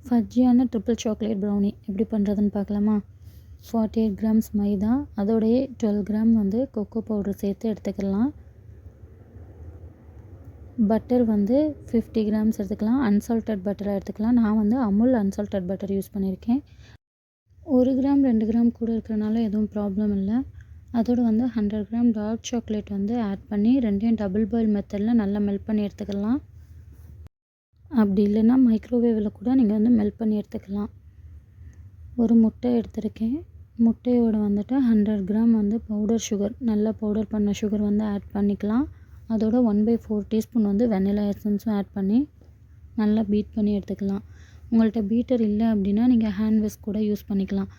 ஃபஜ்ஜியான triple chocolate brownie எப்படி பண்ணுறதுன்னு பார்க்கலாமா? 48 கிராம்ஸ் மைதா, அதோடையே 12 கிராம் வந்து கொக்கோ பவுடர் சேர்த்து எடுத்துக்கலாம். பட்டர் வந்து 50 கிராம்ஸ் எடுத்துக்கலாம். அன்சால்டட் பட்டராக எடுத்துக்கலாம். நான் வந்து அமுல் அன்சால்டட் பட்டர் யூஸ் பண்ணியிருக்கேன். 1 கிராம் 2 கிராம் கூட இருக்கிறனால எதுவும் ப்ராப்ளம் இல்லை. அதோடு வந்து 100 கிராம் டார்க் சாக்லேட் வந்து ஆட் பண்ணி ரெண்டையும் டபுள் பாயில் மெத்தடில் நல்லா மெல்ட் பண்ணி எடுத்துக்கலாம். அப்படி இல்லைன்னா மைக்ரோவேவில் கூட நீங்கள் வந்து மெல்ட் பண்ணி எடுத்துக்கலாம். ஒரு முட்டை எடுத்திருக்கேன். முட்டையோடு வந்துட்டு 100 கிராம் வந்து பவுடர் சுகர், நல்லா பவுடர் பண்ண சுகர் வந்து ஆட் பண்ணிக்கலாம். அதோட 1/4 டீஸ்பூன் வந்து வெண்ணிலா எசன்ஸும் ஆட் பண்ணி நல்லா பீட் பண்ணி எடுத்துக்கலாம். உங்கள்கிட்ட பீட்டர் இல்லை அப்படின்னா நீங்கள் ஹேண்ட் விஸ்க் கூட யூஸ் பண்ணிக்கலாம்.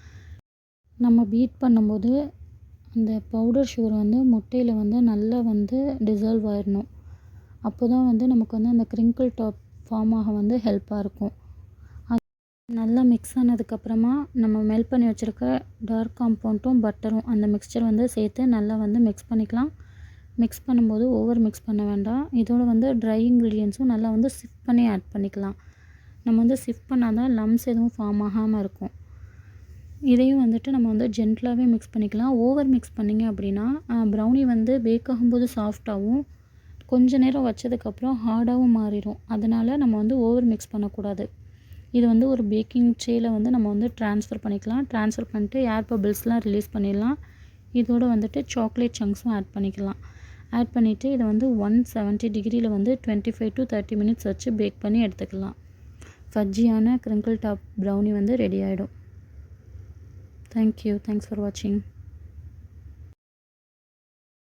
நம்ம பீட் பண்ணும்போது அந்த பவுடர் சுகர் வந்து முட்டையில் வந்து நல்லா வந்து டிசால்வ் ஆயிடணும். அப்போ தான் வந்து நமக்கு வந்து அந்த கிரிங்கிள் டாப் ஃபார்ம் ஆக வந்து ஹெல்ப்பாக இருக்கும். அது நல்லா மிக்ஸ் ஆனதுக்கப்புறமா நம்ம மெல்ட் பண்ணி வச்சுருக்க டார்க் காம்பவுண்டும் பட்டரும் அந்த மிக்ஸ்சர் வந்து சேர்த்து நல்லா வந்து மிக்ஸ் பண்ணிக்கலாம். மிக்ஸ் பண்ணும்போது ஓவர் மிக்ஸ் பண்ண வேண்டாம். இதோட வந்து ட்ரை இன்க்ரீடியன்ஸும் நல்லா வந்து சிஃப்ட் பண்ணி ஆட் பண்ணிக்கலாம். நம்ம வந்து சிஃப்ட் பண்ணால் தான் லம்ஸ் எதுவும் ஃபார்ம் ஆகாமல் இருக்கும். இதையும் வந்துட்டு நம்ம வந்து ஜென்டலாகவே மிக்ஸ் பண்ணிக்கலாம். ஓவர் மிக்ஸ் பண்ணிங்க அப்படின்னா ப்ரௌனி வந்து பேக் ஆகும்போது சாஃப்டாகவும் கொஞ்ச நேரம் வச்சதுக்கப்புறம் ஹார்டாகவும் மாறிடும். அதனால் நம்ம வந்து ஓவர் மிக்ஸ் பண்ணக்கூடாது. இது வந்து ஒரு பேக்கிங் ட்ரேயில் வந்து நம்ம வந்து ட்ரான்ஸ்ஃபர் பண்ணிக்கலாம். ட்ரான்ஸ்ஃபர் பண்ணிட்டு ஏர் பபிள்ஸ்லாம் ரிலீஸ் பண்ணிடலாம். இதோடு வந்துட்டு சாக்லேட் சங்க்ஸும் ஆட் பண்ணிக்கலாம். ஆட் பண்ணிவிட்டு இதை வந்து 170 டிகிரியில் வந்து 25 to 30 மினிட்ஸ் வச்சு பேக் பண்ணி எடுத்துக்கலாம். ஃபஜ்ஜியான கிரிங்கிள் டாப் ப்ரௌனி வந்து ரெடி ஆகிடும். தேங்க்யூ. தேங்க்ஸ் ஃபார் வாட்சிங்.